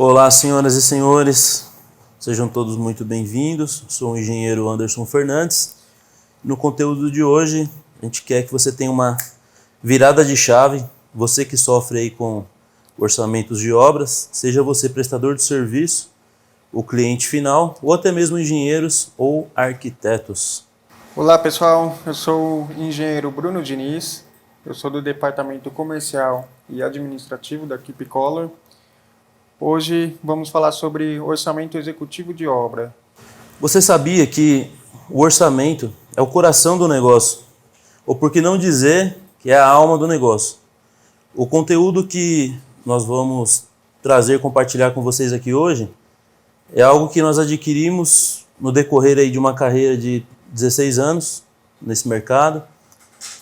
Olá, senhoras e senhores, sejam todos muito bem-vindos. Sou o engenheiro Anderson Fernandes. No conteúdo de hoje, a gente quer que você tenha uma virada de chave. Você que sofre aí com orçamentos de obras, seja você prestador de serviço, o cliente final, ou até mesmo engenheiros ou arquitetos. Olá pessoal, eu sou o engenheiro Bruno Diniz, eu sou do departamento comercial e administrativo da Keep Color. Hoje vamos falar sobre orçamento executivo de obra. Você sabia que o orçamento é o coração do negócio? Ou por que não dizer que é a alma do negócio? O conteúdo que nós vamos trazer, compartilhar com vocês aqui hoje, é algo que nós adquirimos no decorrer aí de uma carreira de 16 anos nesse mercado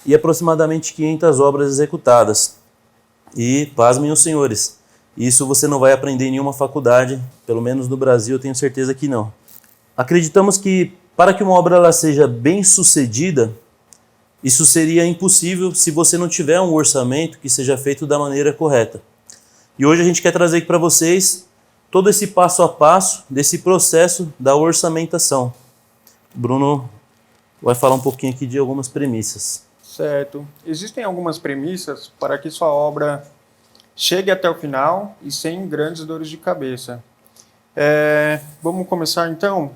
e aproximadamente 500 obras executadas. E, pasmem os senhores, isso você não vai aprender em nenhuma faculdade, pelo menos no Brasil eu tenho certeza que não. Acreditamos que para que uma obra ela seja bem sucedida, isso seria impossível se você não tiver um orçamento que seja feito da maneira correta. E hoje a gente quer trazer aqui para vocês todo esse passo a passo desse processo da orçamentação. Bruno vai falar um pouquinho aqui de algumas premissas. Certo. Existem algumas premissas para que sua obra chegue até o final e sem grandes dores de cabeça. Vamos começar então?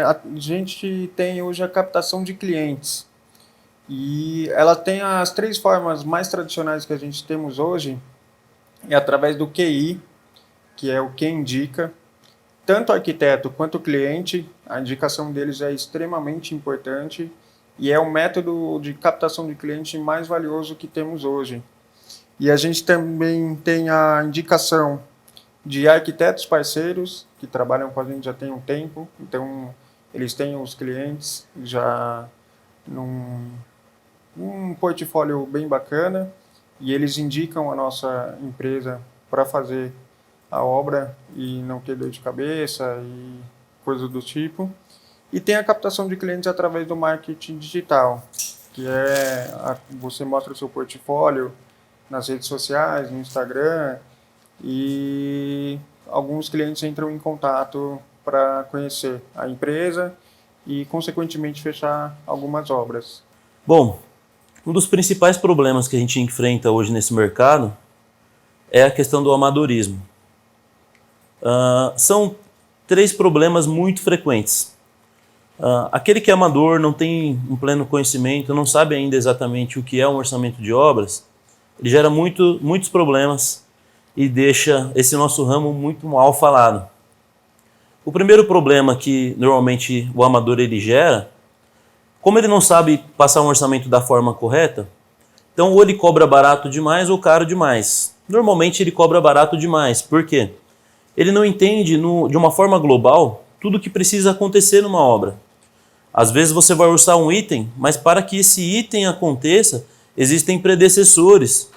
A gente tem hoje a captação de clientes. E ela tem as três formas mais tradicionais que a gente temos hoje, é através do QI, que é o que indica. Tanto o arquiteto quanto o cliente, a indicação deles é extremamente importante e é o método de captação de cliente mais valioso que temos hoje. E a gente também tem a indicação de arquitetos parceiros que trabalham com a gente já tem um tempo, então eles têm os clientes já num portfólio bem bacana e eles indicam a nossa empresa para fazer a obra e não ter dor de cabeça e coisas do tipo. E tem a captação de clientes através do marketing digital, que você mostra o seu portfólio nas redes sociais, no Instagram, e alguns clientes entram em contato para conhecer a empresa e, consequentemente, fechar algumas obras. Bom, um dos principais problemas que a gente enfrenta hoje nesse mercado é a questão do amadorismo. São três problemas muito frequentes. Aquele que é amador, não tem um pleno conhecimento, não sabe ainda exatamente o que é um orçamento de obras, ele gera muitos problemas e deixa esse nosso ramo muito mal falado. O primeiro problema que normalmente o amador ele gera, como ele não sabe passar um orçamento da forma correta, então ou ele cobra barato demais ou caro demais. Normalmente ele cobra barato demais, por quê? Ele não entende de uma forma global tudo o que precisa acontecer numa obra. Às vezes você vai orçar um item, mas para que esse item aconteça, existem predecessores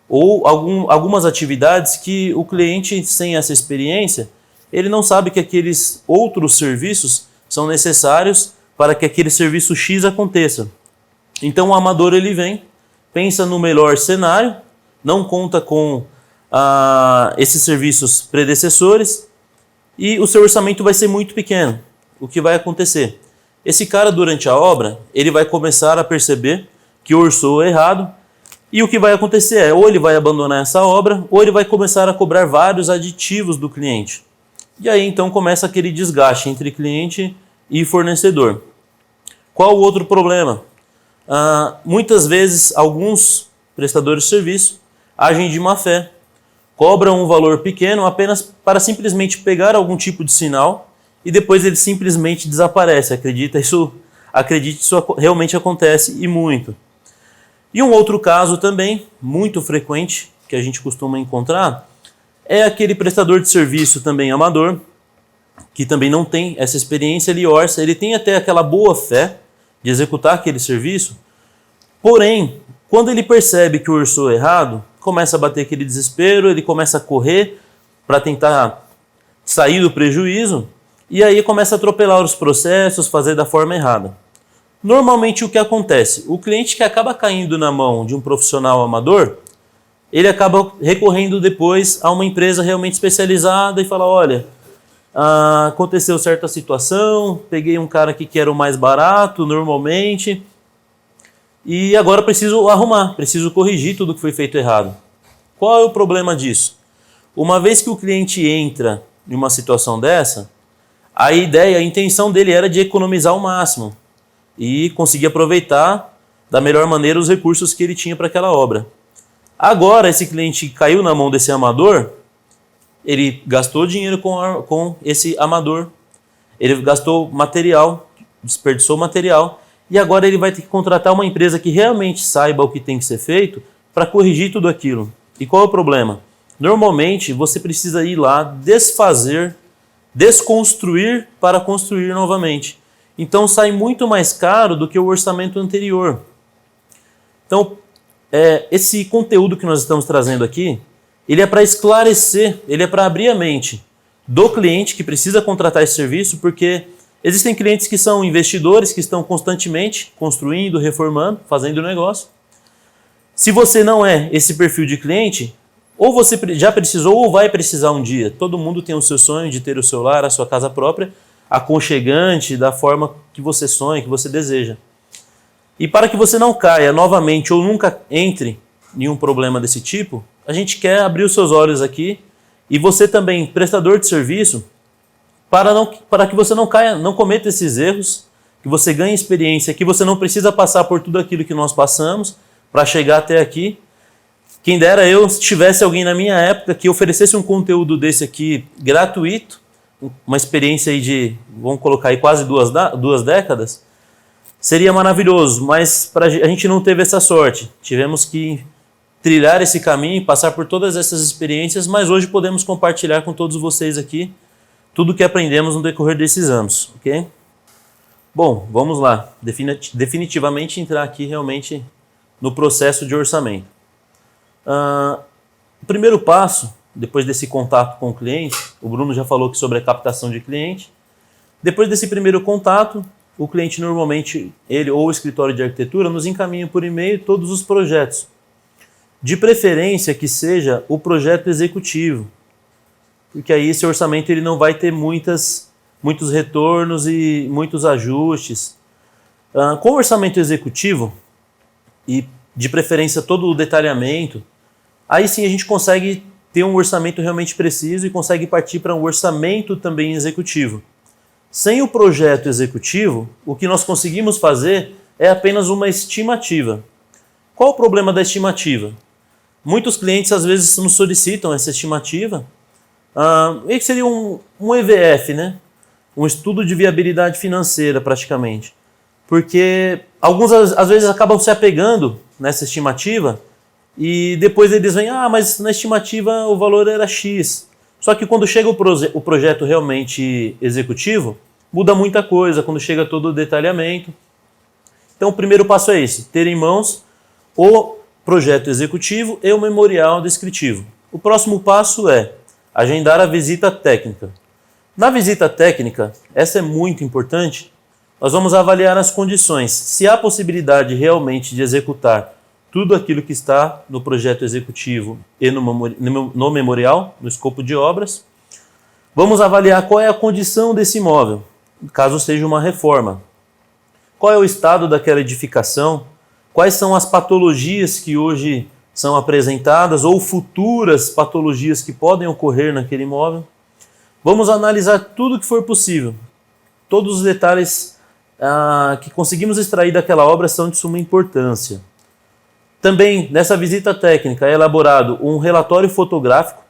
ou algumas atividades que o cliente, sem essa experiência, ele não sabe que aqueles outros serviços são necessários para que aquele serviço X aconteça. Então o amador ele vem, pensa no melhor cenário, não conta com esses serviços predecessores e o seu orçamento vai ser muito pequeno. O que vai acontecer? Esse cara, durante a obra, ele vai começar a perceber que orçou errado e o que vai acontecer é ou ele vai abandonar essa obra ou ele vai começar a cobrar vários aditivos do cliente. E aí então começa aquele desgaste entre cliente e fornecedor. Qual o outro problema? Muitas vezes alguns prestadores de serviço agem de má fé, cobram um valor pequeno apenas para simplesmente pegar algum tipo de sinal e depois ele simplesmente desaparece. Acredite, isso realmente acontece e muito. E um outro caso também, muito frequente, que a gente costuma encontrar, é aquele prestador de serviço também amador, que também não tem essa experiência, ele orça, ele tem até aquela boa fé de executar aquele serviço, porém, quando ele percebe que orçou errado, começa a bater aquele desespero, ele começa a correr para tentar sair do prejuízo, e aí começa a atropelar os processos, fazer da forma errada. Normalmente o que acontece? O cliente que acaba caindo na mão de um profissional amador, ele acaba recorrendo depois a uma empresa realmente especializada e fala, olha, aconteceu certa situação, peguei um cara aqui que era o mais barato normalmente e agora preciso arrumar, preciso corrigir tudo que foi feito errado. Qual é o problema disso? Uma vez que o cliente entra em uma situação dessa, a ideia, a intenção dele era de economizar o máximo e conseguir aproveitar da melhor maneira os recursos que ele tinha para aquela obra. Agora, esse cliente caiu na mão desse amador, ele gastou dinheiro com esse amador, ele gastou material, desperdiçou material, e agora ele vai ter que contratar uma empresa que realmente saiba o que tem que ser feito para corrigir tudo aquilo. E qual é o problema? Normalmente, você precisa ir lá, desfazer, desconstruir para construir novamente. Então, sai muito mais caro do que o orçamento anterior. Então, esse conteúdo que nós estamos trazendo aqui, ele é para esclarecer, ele é para abrir a mente do cliente que precisa contratar esse serviço, porque existem clientes que são investidores, que estão constantemente construindo, reformando, fazendo negócio. Se você não é esse perfil de cliente, ou você já precisou ou vai precisar um dia. Todo mundo tem o seu sonho de ter o seu lar, a sua casa própria, aconchegante, da forma que você sonha, que você deseja. E para que você não caia novamente ou nunca entre em um problema desse tipo, a gente quer abrir os seus olhos aqui e você também, prestador de serviço, para que você não caia, não cometa esses erros, que você ganhe experiência, que você não precisa passar por tudo aquilo que nós passamos para chegar até aqui. Quem dera eu, se tivesse alguém na minha época que oferecesse um conteúdo desse aqui gratuito, uma experiência aí de, vamos colocar aí quase duas décadas, seria maravilhoso, mas a gente não teve essa sorte. Tivemos que trilhar esse caminho, passar por todas essas experiências, mas hoje podemos compartilhar com todos vocês aqui tudo o que aprendemos no decorrer desses anos, ok? Bom, vamos lá. Definitivamente entrar aqui realmente no processo de orçamento. O primeiro passo, depois desse contato com o cliente, o Bruno já falou aqui sobre a captação de cliente. Depois desse primeiro contato, o cliente normalmente, ele ou o escritório de arquitetura, nos encaminha por e-mail todos os projetos. De preferência que seja o projeto executivo, porque aí esse orçamento ele não vai ter muitos retornos e muitos ajustes. Com o orçamento executivo, e de preferência todo o detalhamento, aí sim a gente consegue ter um orçamento realmente preciso e consegue partir para um orçamento também executivo. Sem o projeto executivo, o que nós conseguimos fazer é apenas uma estimativa. Qual o problema da estimativa? Muitos clientes às vezes nos solicitam essa estimativa, e que seria um EVF, né? Um estudo de viabilidade financeira praticamente. Porque alguns às vezes acabam se apegando nessa estimativa e depois eles vêm, mas na estimativa o valor era X. Só que quando chega o projeto realmente executivo, muda muita coisa, quando chega todo o detalhamento. Então o primeiro passo é esse, ter em mãos o projeto executivo e o memorial descritivo. O próximo passo é agendar a visita técnica. Na visita técnica, essa é muito importante, nós vamos avaliar as condições, se há possibilidade realmente de executar tudo aquilo que está no projeto executivo e no memorial, no escopo de obras. Vamos avaliar qual é a condição desse imóvel, caso seja uma reforma. Qual é o estado daquela edificação, quais são as patologias que hoje são apresentadas ou futuras patologias que podem ocorrer naquele imóvel. Vamos analisar tudo que for possível. Todos os detalhes que conseguimos extrair daquela obra são de suma importância. Também, nessa visita técnica, é elaborado um relatório fotográfico,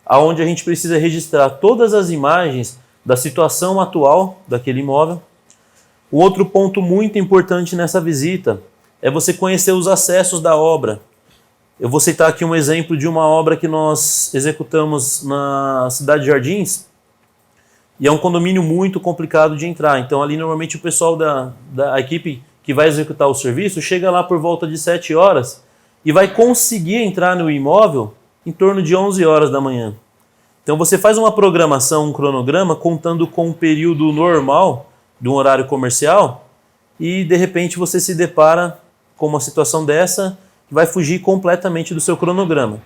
onde a gente precisa registrar todas as imagens da situação atual daquele imóvel. O outro ponto muito importante nessa visita é você conhecer os acessos da obra. Eu vou citar aqui um exemplo de uma obra que nós executamos na Cidade de Jardins, e é um condomínio muito complicado de entrar. Então ali normalmente o pessoal da equipe que vai executar o serviço chega lá por volta de 7 horas e vai conseguir entrar no imóvel em torno de 11 horas da manhã. Então você faz uma programação, um cronograma, contando com um período normal de um horário comercial e de repente você se depara com uma situação dessa que vai fugir completamente do seu cronograma.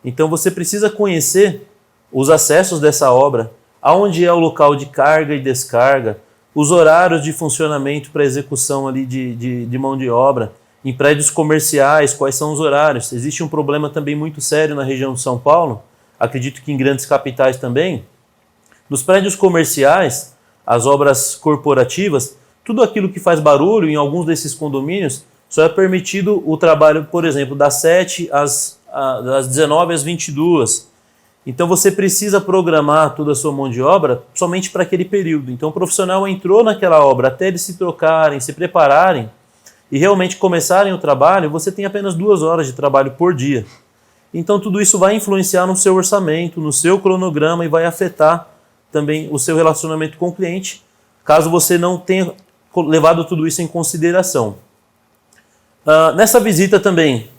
Então você precisa conhecer os acessos dessa obra, aonde é o local de carga e descarga, os horários de funcionamento para execução ali de mão de obra, em prédios comerciais, quais são os horários. Existe um problema também muito sério na região de São Paulo, acredito que em grandes capitais também. Nos prédios comerciais, as obras corporativas, tudo aquilo que faz barulho em alguns desses condomínios, só é permitido o trabalho, por exemplo, das 7 das 19 às 22. Então você precisa programar toda a sua mão de obra somente para aquele período. Então o profissional entrou naquela obra, até eles se trocarem, se prepararem e realmente começarem o trabalho, você tem apenas 2 horas de trabalho por dia. Então tudo isso vai influenciar no seu orçamento, no seu cronograma e vai afetar também o seu relacionamento com o cliente, caso você não tenha levado tudo isso em consideração. Nessa visita também,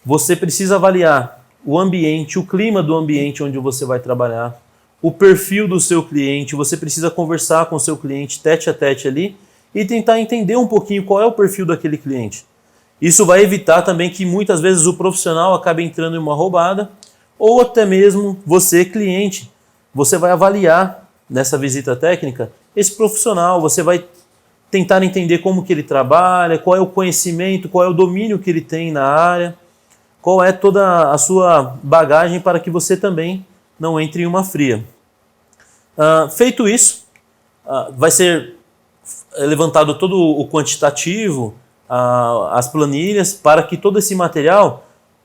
você precisa avaliar o ambiente, o clima do ambiente onde você vai trabalhar, o perfil do seu cliente, você precisa conversar com o seu cliente tete a tete ali e tentar entender um pouquinho qual é o perfil daquele cliente. Isso vai evitar também que muitas vezes o profissional acabe entrando em uma roubada ou até mesmo você, cliente, você vai avaliar nessa visita técnica esse profissional, você vai tentar entender como que ele trabalha, qual é o conhecimento, qual é o domínio que ele tem na área, qual é toda a sua bagagem para que você também não entre em uma fria. Feito isso, vai ser levantado todo o quantitativo, as planilhas, para que todo esse material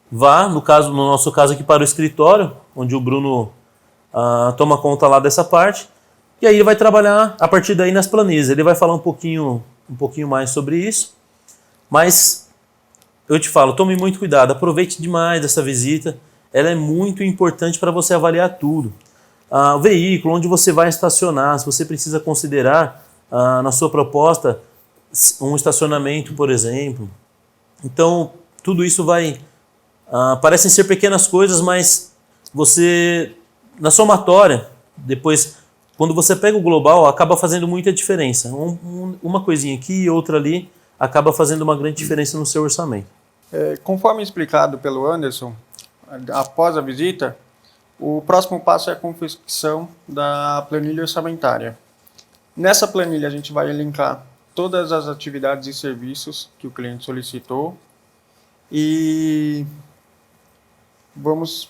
vá, no nosso caso aqui, para o escritório, onde o Bruno toma conta lá dessa parte, e aí ele vai trabalhar a partir daí nas planilhas. Ele vai falar um pouquinho mais sobre isso, mas eu te falo, tome muito cuidado, aproveite demais essa visita, ela é muito importante para você avaliar tudo. O veículo, onde você vai estacionar, se você precisa considerar na sua proposta um estacionamento, por exemplo. Então, tudo isso parecem ser pequenas coisas, mas você, na somatória, depois, quando você pega o global, acaba fazendo muita diferença. Uma coisinha aqui e outra ali acaba fazendo uma grande diferença no seu orçamento. Conforme explicado pelo Anderson, após a visita, o próximo passo é a confecção da planilha orçamentária. Nessa planilha a gente vai elencar todas as atividades e serviços que o cliente solicitou e vamos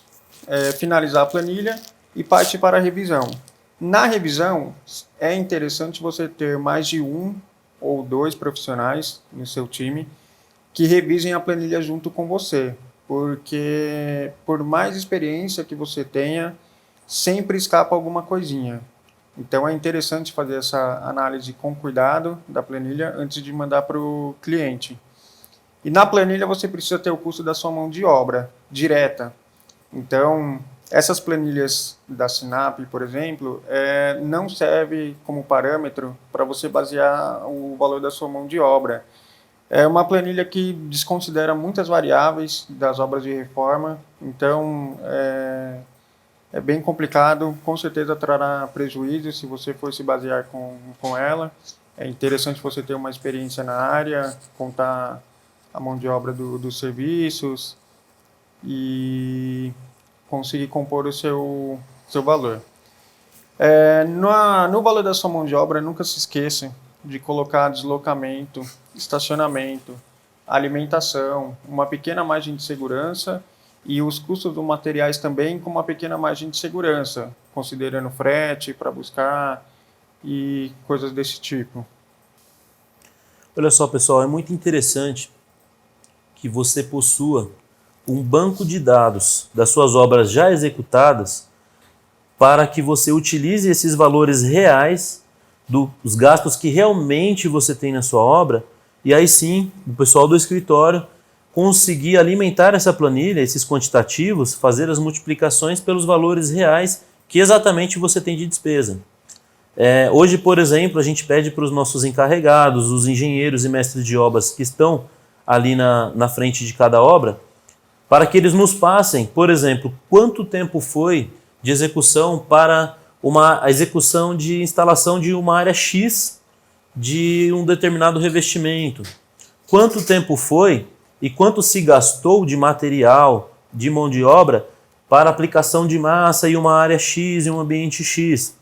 finalizar a planilha e partir para a revisão. Na revisão, é interessante você ter mais de 1 ou 2 profissionais no seu time que revisem a planilha junto com você, porque por mais experiência que você tenha, sempre escapa alguma coisinha. Então é interessante fazer essa análise com cuidado da planilha antes de mandar para o cliente. E na planilha você precisa ter o custo da sua mão de obra direta. Então, essas planilhas da Sinap, por exemplo, não serve como parâmetro para você basear o valor da sua mão de obra. É uma planilha que desconsidera muitas variáveis das obras de reforma, então é bem complicado, com certeza trará prejuízo se você for se basear com ela. É interessante você ter uma experiência na área, contar a mão de obra dos serviços e conseguir compor o seu valor. No valor da sua mão de obra, nunca se esqueça de colocar deslocamento, estacionamento, alimentação, uma pequena margem de segurança e os custos dos materiais também com uma pequena margem de segurança, considerando frete para buscar e coisas desse tipo. Olha só, pessoal, é muito interessante que você possua um banco de dados das suas obras já executadas para que você utilize esses valores reais dos gastos que realmente você tem na sua obra e aí sim, o pessoal do escritório conseguir alimentar essa planilha, esses quantitativos, fazer as multiplicações pelos valores reais que exatamente você tem de despesa. Hoje, por exemplo, a gente pede para os nossos encarregados, os engenheiros e mestres de obras que estão ali na frente de cada obra, para que eles nos passem, por exemplo, quanto tempo foi de execução para a execução de instalação de uma área X de um determinado revestimento. Quanto tempo foi e quanto se gastou de material, de mão de obra, para aplicação de massa em uma área X, em um ambiente X.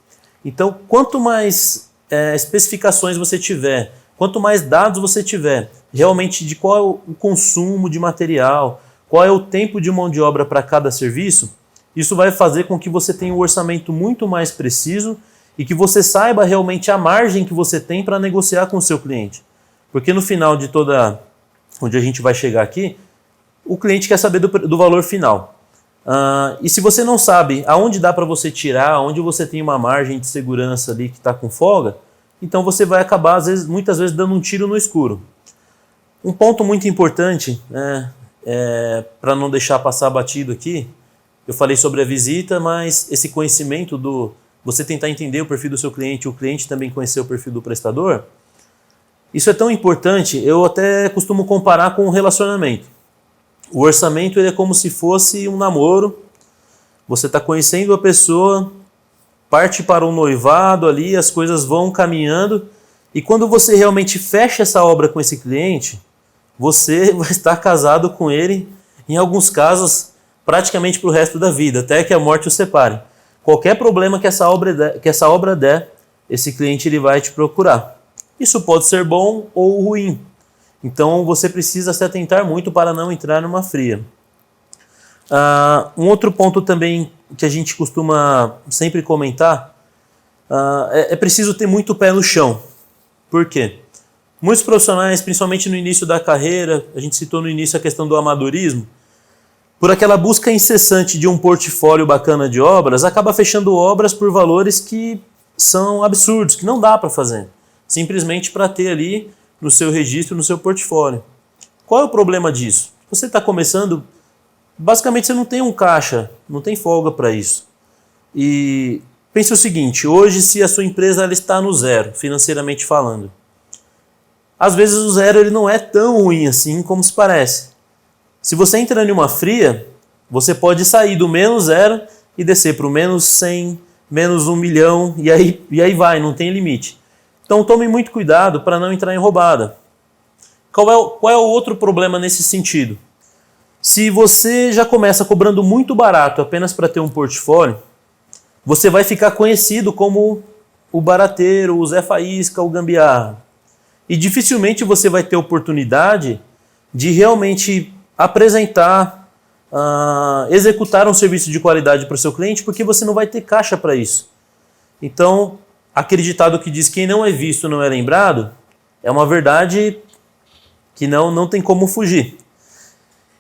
Então, quanto mais especificações você tiver, quanto mais dados você tiver, realmente de qual é o consumo de material, qual é o tempo de mão de obra para cada serviço, isso vai fazer com que você tenha um orçamento muito mais preciso e que você saiba realmente a margem que você tem para negociar com o seu cliente. Porque no final de onde a gente vai chegar aqui, o cliente quer saber do valor final. E se você não sabe aonde dá para você tirar, onde você tem uma margem de segurança ali que está com folga, então você vai acabar, muitas vezes, dando um tiro no escuro. Um ponto muito importante, para não deixar passar batido aqui, eu falei sobre a visita, mas esse conhecimento você tentar entender o perfil do seu cliente, o cliente também conhecer o perfil do prestador, isso é tão importante, eu até costumo comparar com um relacionamento. O orçamento ele é como se fosse um namoro, você está conhecendo a pessoa, parte para um noivado ali, as coisas vão caminhando, e quando você realmente fecha essa obra com esse cliente, você vai estar casado com ele, em alguns casos, praticamente para o resto da vida, até que a morte o separe. Qualquer problema que essa obra der, esse cliente ele vai te procurar. Isso pode ser bom ou ruim. Então você precisa se atentar muito para não entrar numa fria. Um outro ponto também que a gente costuma sempre comentar, é preciso ter muito pé no chão. Por quê? Muitos profissionais, principalmente no início da carreira, a gente citou no início a questão do amadorismo, por aquela busca incessante de um portfólio bacana de obras, acaba fechando obras por valores que são absurdos, que não dá para fazer. Simplesmente para ter ali no seu registro, no seu portfólio. Qual é o problema disso? Você está começando, basicamente você não tem um caixa, não tem folga para isso. E pense o seguinte, hoje se a sua empresa ela está no zero, financeiramente falando, às vezes o zero ele não é tão ruim assim como se parece. Se você entra em uma fria, você pode sair do menos zero e descer para o menos 100, menos 1 milhão, e aí vai, não tem limite. Então tome muito cuidado para não entrar em roubada. Qual é o outro problema nesse sentido? Se você já começa cobrando muito barato apenas para ter um portfólio, você vai ficar conhecido como o barateiro, o Zé Faísca, o gambiarra. E dificilmente você vai ter oportunidade de realmente apresentar, executar um serviço de qualidade para o seu cliente, porque você não vai ter caixa para isso. Então, aquele ditado que diz quem não é visto não é lembrado, é uma verdade que não tem como fugir.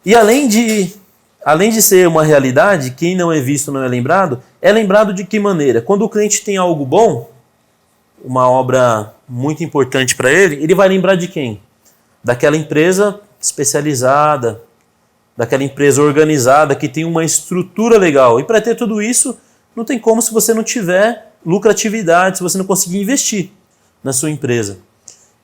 E além de ser uma realidade, quem não é visto não é lembrado de que maneira? Quando o cliente tem algo bom, uma obra muito importante para ele vai lembrar de quem? Daquela empresa especializada, daquela empresa organizada que tem uma estrutura legal. E para ter tudo isso, não tem como se você não tiver lucratividade, se você não conseguir investir na sua empresa.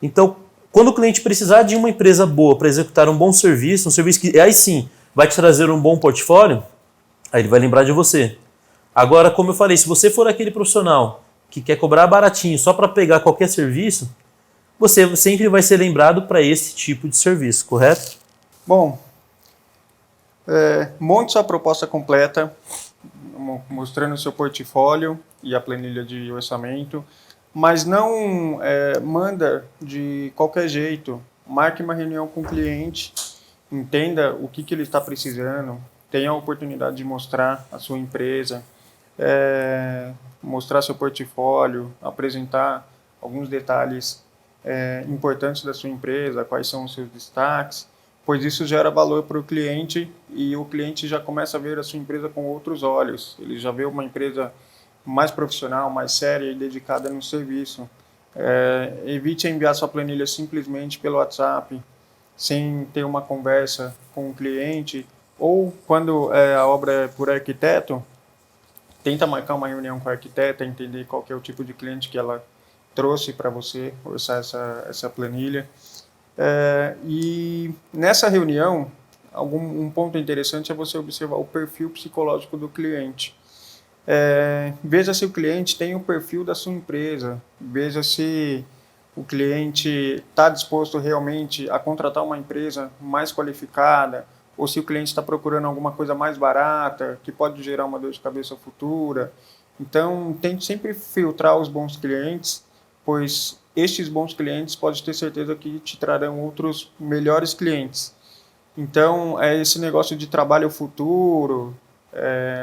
Então, quando o cliente precisar de uma empresa boa para executar um bom serviço, um serviço que aí sim vai te trazer um bom portfólio, aí ele vai lembrar de você. Agora, como eu falei, se você for aquele profissional que quer cobrar baratinho só para pegar qualquer serviço, você sempre vai ser lembrado para esse tipo de serviço, correto? Bom, monte sua proposta completa, mostrando o seu portfólio e a planilha de orçamento, mas não manda de qualquer jeito. Marque uma reunião com o cliente, entenda o que ele está precisando, tenha a oportunidade de mostrar a sua empresa, mostrar seu portfólio, apresentar alguns detalhes importantes da sua empresa, quais são os seus destaques, pois isso gera valor para o cliente e o cliente já começa a ver a sua empresa com outros olhos. Ele já vê uma empresa mais profissional, mais séria e dedicada no serviço. Evite enviar sua planilha simplesmente pelo WhatsApp, sem ter uma conversa com o cliente, ou quando a obra é por arquiteto, tenta marcar uma reunião com a arquiteta, entender qual que é o tipo de cliente que ela trouxe para você, orçar essa planilha. E nessa reunião, um ponto interessante é você observar o perfil psicológico do cliente. Veja se o cliente tem o perfil da sua empresa, veja se o cliente está disposto realmente a contratar uma empresa mais qualificada, ou se o cliente está procurando alguma coisa mais barata, que pode gerar uma dor de cabeça futura. Então, tente sempre filtrar os bons clientes, pois estes bons clientes pode ter certeza que te trarão outros melhores clientes. Então, é esse negócio de trabalho futuro.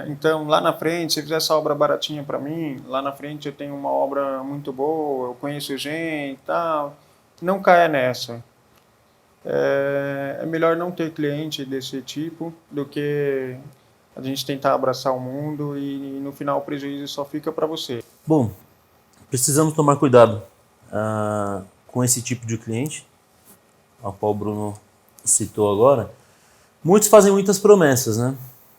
Então, lá na frente, se fizer essa obra baratinha para mim, lá na frente eu tenho uma obra muito boa, eu conheço gente e tal. Não caia nessa. É melhor não ter cliente desse tipo do que a gente tentar abraçar o mundo e no final o prejuízo só fica para você. Bom, precisamos tomar cuidado com esse tipo de cliente, ao qual o Bruno citou agora. Muitos fazem muitas promessas, né?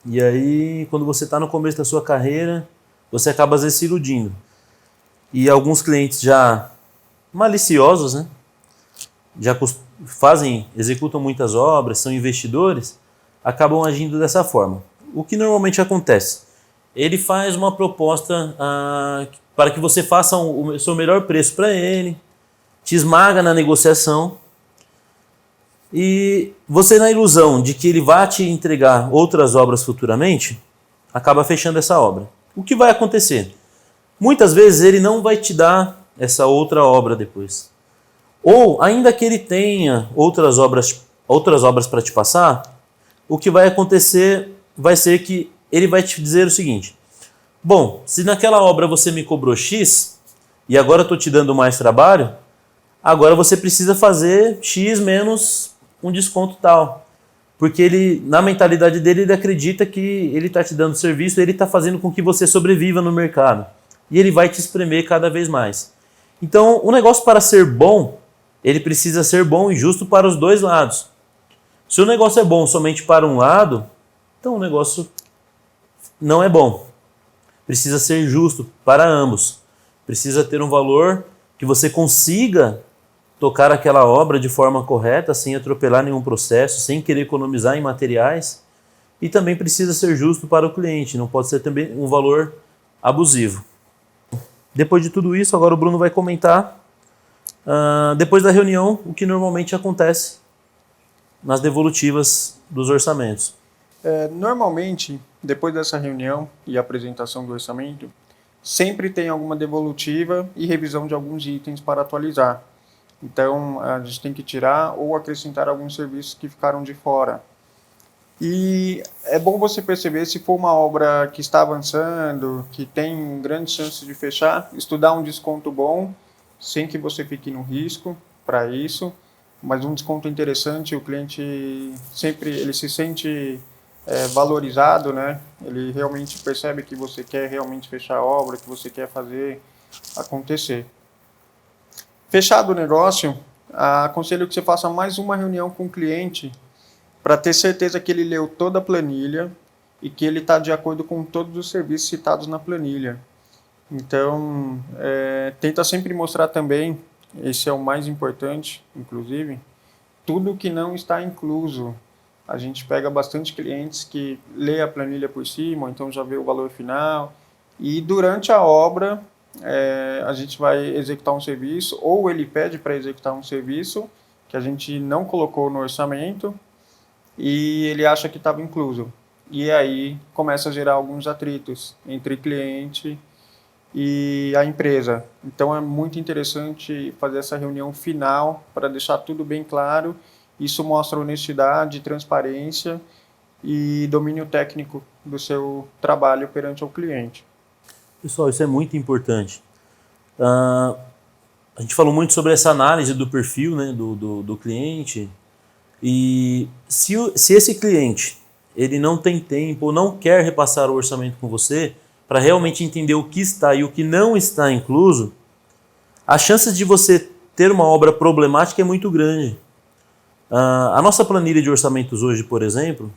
E aí, quando você está no começo da sua carreira, você acaba às vezes se iludindo. E alguns clientes já maliciosos, né? Já executam muitas obras, são investidores, acabam agindo dessa forma. O que normalmente acontece? Ele faz uma proposta para que você faça o seu melhor preço para ele, te esmaga na negociação, e você, na ilusão de que ele vai te entregar outras obras futuramente, acaba fechando essa obra. O que vai acontecer? Muitas vezes ele não vai te dar essa outra obra depois. Ou, ainda que ele tenha outras obras para te passar, o que vai acontecer vai ser que ele vai te dizer o seguinte: bom, se naquela obra você me cobrou X, e agora eu estou te dando mais trabalho, agora você precisa fazer X menos um desconto tal. Porque ele, na mentalidade dele, ele acredita que ele está te dando serviço, ele está fazendo com que você sobreviva no mercado. E ele vai te espremer cada vez mais. Então, o negócio, para ser bom, ele precisa ser bom e justo para os dois lados. Se o negócio é bom somente para um lado, então o negócio não é bom. Precisa ser justo para ambos. Precisa ter um valor que você consiga tocar aquela obra de forma correta, sem atropelar nenhum processo, sem querer economizar em materiais. E também precisa ser justo para o cliente, não pode ser também um valor abusivo. Depois de tudo isso, agora o Bruno vai comentar, depois da reunião, o que normalmente acontece nas devolutivas dos orçamentos. Normalmente, depois dessa reunião e apresentação do orçamento, sempre tem alguma devolutiva e revisão de alguns itens para atualizar. Então, a gente tem que tirar ou acrescentar alguns serviços que ficaram de fora. E é bom você perceber, se for uma obra que está avançando, que tem grandes chances de fechar, estudar um desconto bom, sem que você fique no risco para isso, mas um desconto interessante, o cliente sempre ele se sente valorizado, né? Ele realmente percebe que você quer realmente fechar a obra, que você quer fazer acontecer. Fechado o negócio, aconselho que você faça mais uma reunião com o cliente para ter certeza que ele leu toda a planilha e que ele está de acordo com todos os serviços citados na planilha. Então, tenta sempre mostrar também, esse é o mais importante, inclusive, tudo que não está incluso. A gente pega bastante clientes que lê a planilha por cima, ou então já vê o valor final, e durante a obra a gente vai executar um serviço, ou ele pede para executar um serviço que a gente não colocou no orçamento, e ele acha que estava incluso. E aí começa a gerar alguns atritos entre cliente e a empresa. Então é muito interessante fazer essa reunião final para deixar tudo bem claro. Isso mostra honestidade, transparência e domínio técnico do seu trabalho perante o cliente. Pessoal, isso é muito importante. A gente falou muito sobre essa análise do perfil, né, do cliente. E se esse cliente ele não tem tempo ou não quer repassar o orçamento com você para realmente entender o que está e o que não está incluso, as chances de você ter uma obra problemática é muito grande. A nossa planilha de orçamentos hoje, por exemplo,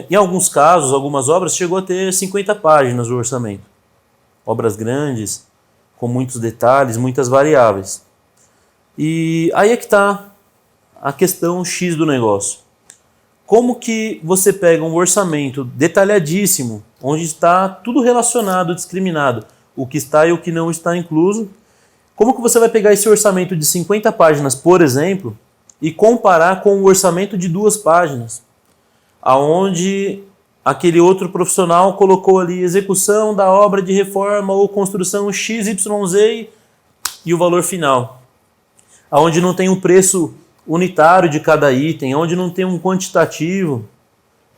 em alguns casos, algumas obras, chegou a ter 50 páginas o orçamento. Obras grandes, com muitos detalhes, muitas variáveis. E aí é que está a questão X do negócio. Como que você pega um orçamento detalhadíssimo, onde está tudo relacionado, discriminado, o que está e o que não está incluso? Como que você vai pegar esse orçamento de 50 páginas, por exemplo, e comparar com o orçamento de 2 páginas, aonde aquele outro profissional colocou ali execução da obra de reforma ou construção XYZ e o valor final, aonde não tem um preço unitário de cada item, onde não tem um quantitativo,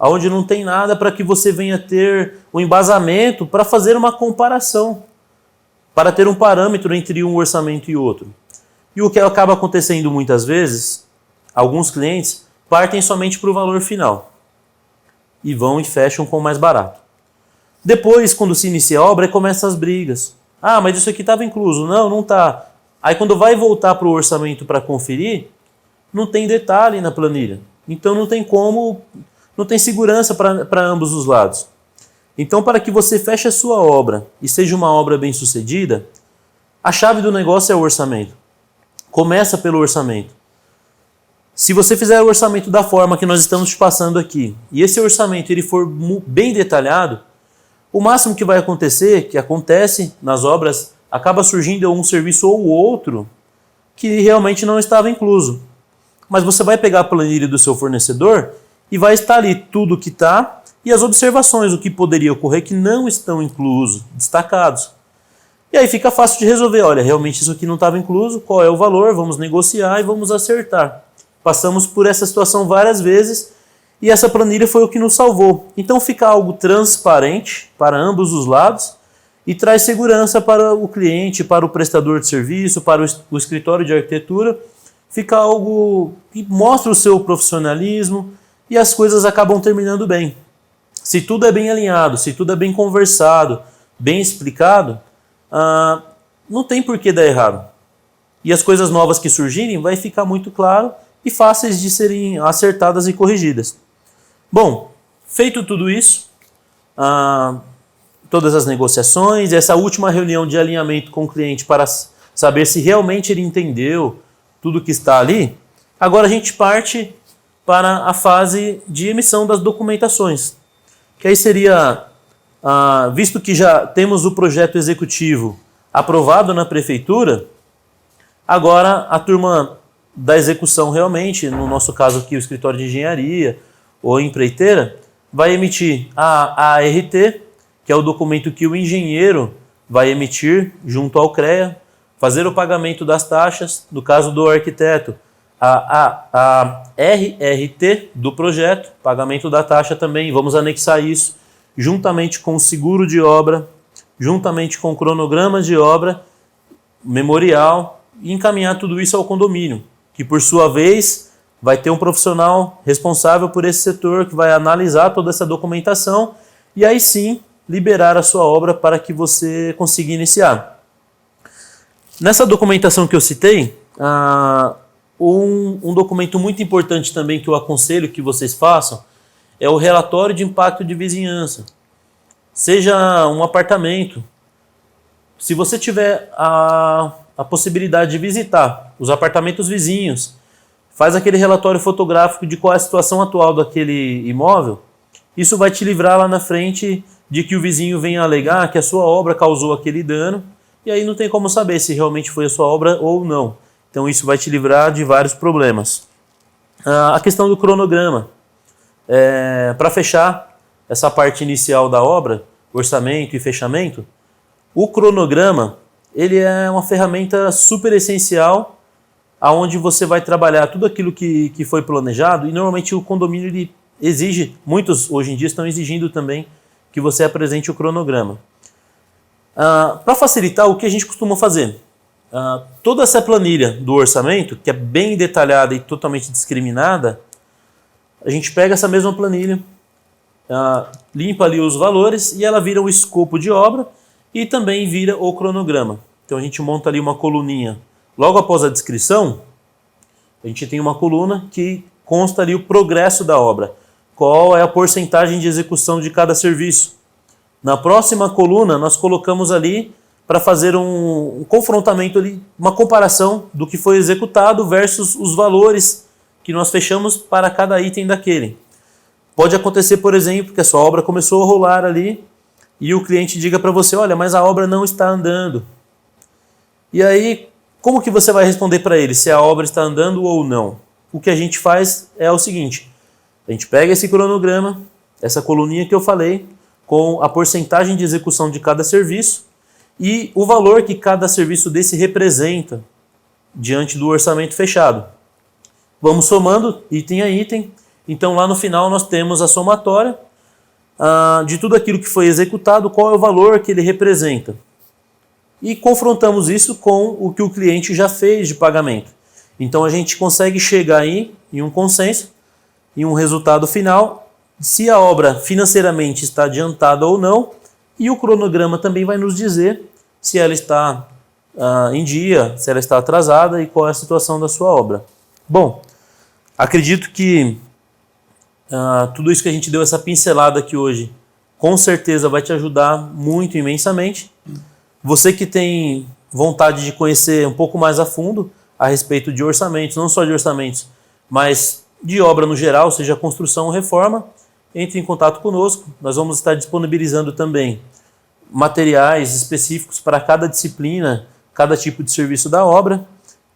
onde não tem nada para que você venha ter um embasamento para fazer uma comparação, para ter um parâmetro entre um orçamento e outro. E o que acaba acontecendo muitas vezes, alguns clientes partem somente para o valor final e vão e fecham com o mais barato. Depois, quando se inicia a obra, começam as brigas. Ah, mas isso aqui estava incluso. Não, não está. Aí quando vai voltar para o orçamento para conferir, não tem detalhe na planilha. Então não tem como, não tem segurança para ambos os lados. Então, para que você feche a sua obra e seja uma obra bem sucedida, a chave do negócio é o orçamento. Começa pelo orçamento. Se você fizer o orçamento da forma que nós estamos te passando aqui, e esse orçamento ele for bem detalhado, o máximo que vai acontecer, que acontece nas obras, acaba surgindo um serviço ou outro que realmente não estava incluso. Mas você vai pegar a planilha do seu fornecedor e vai estar ali tudo que está e as observações, o que poderia ocorrer que não estão inclusos, destacados. E aí fica fácil de resolver, olha, realmente isso aqui não estava incluso, qual é o valor, vamos negociar e vamos acertar. Passamos por essa situação várias vezes e essa planilha foi o que nos salvou. Então fica algo transparente para ambos os lados e traz segurança para o cliente, para o prestador de serviço, para o escritório de arquitetura. Fica algo que mostra o seu profissionalismo e as coisas acabam terminando bem. Se tudo é bem alinhado, se tudo é bem conversado, bem explicado, não tem por que dar errado. E as coisas novas que surgirem vai ficar muito claro e fáceis de serem acertadas e corrigidas. Bom, feito tudo isso, todas as negociações, essa última reunião de alinhamento com o cliente para saber se realmente ele entendeu tudo que está ali, agora a gente parte para a fase de emissão das documentações. Que aí seria, visto que já temos o projeto executivo aprovado na prefeitura, agora a turma da execução realmente, no nosso caso aqui o escritório de engenharia ou empreiteira, vai emitir a ART, que é o documento que o engenheiro vai emitir junto ao CREA, fazer o pagamento das taxas, no caso do arquiteto, a RRT do projeto, pagamento da taxa também, vamos anexar isso, juntamente com o seguro de obra, juntamente com o cronograma de obra, memorial, e encaminhar tudo isso ao condomínio, que por sua vez vai ter um profissional responsável por esse setor, que vai analisar toda essa documentação, e aí sim liberar a sua obra para que você consiga iniciar. Nessa documentação que eu citei, um documento muito importante também que eu aconselho que vocês façam é o relatório de impacto de vizinhança. Seja um apartamento, se você tiver a possibilidade de visitar os apartamentos vizinhos, faz aquele relatório fotográfico de qual é a situação atual daquele imóvel, isso vai te livrar lá na frente de que o vizinho venha alegar que a sua obra causou aquele dano, e aí não tem como saber se realmente foi a sua obra ou não. Então isso vai te livrar de vários problemas. A questão do cronograma. Para fechar essa parte inicial da obra, orçamento e fechamento, o cronograma ele é uma ferramenta super essencial aonde você vai trabalhar tudo aquilo que foi planejado, e normalmente o condomínio ele exige, muitos hoje em dia estão exigindo também que você apresente o cronograma. Para facilitar, o que a gente costuma fazer? Toda essa planilha do orçamento, que é bem detalhada e totalmente discriminada, a gente pega essa mesma planilha, limpa ali os valores e ela vira o escopo de obra e também vira o cronograma. Então a gente monta ali uma coluninha. Logo após a descrição, a gente tem uma coluna que consta ali o progresso da obra. Qual é a porcentagem de execução de cada serviço. Na próxima coluna, nós colocamos ali para fazer um confrontamento ali, uma comparação do que foi executado versus os valores que nós fechamos para cada item daquele. Pode acontecer, por exemplo, que a sua obra começou a rolar ali e o cliente diga para você, olha, mas a obra não está andando. E aí, como que você vai responder para ele se a obra está andando ou não? o que a gente faz é o seguinte: a gente pega esse cronograma, essa coluninha que eu falei, com a porcentagem de execução de cada serviço e o valor que cada serviço desse representa diante do orçamento fechado. Vamos somando item a item. Então lá no final nós temos a somatória de tudo aquilo que foi executado, qual é o valor que ele representa. E confrontamos isso com o que o cliente já fez de pagamento. Então a gente consegue chegar aí em um consenso, em um resultado final, se a obra financeiramente está adiantada ou não, e o cronograma também vai nos dizer se ela está em dia, se ela está atrasada e qual é a situação da sua obra. Bom, acredito que tudo isso que a gente deu, essa pincelada aqui hoje, com certeza vai te ajudar muito, imensamente. Você que tem vontade de conhecer um pouco mais a fundo a respeito de orçamentos, não só de orçamentos, mas de obra no geral, seja construção ou reforma, entre em contato conosco. Nós vamos estar disponibilizando também materiais específicos para cada disciplina, cada tipo de serviço da obra,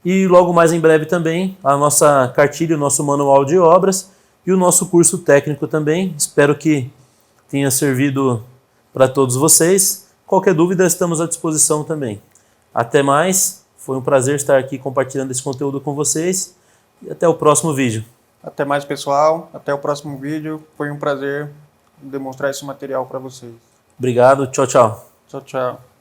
e logo mais em breve também a nossa cartilha, o nosso manual de obras e o nosso curso técnico também. Espero que tenha servido para todos vocês. Qualquer dúvida, estamos à disposição também. Até mais, foi um prazer estar aqui compartilhando esse conteúdo com vocês e até o próximo vídeo. Até mais, pessoal. Até o próximo vídeo. Foi um prazer demonstrar esse material para vocês. Obrigado, tchau, tchau. Tchau, tchau.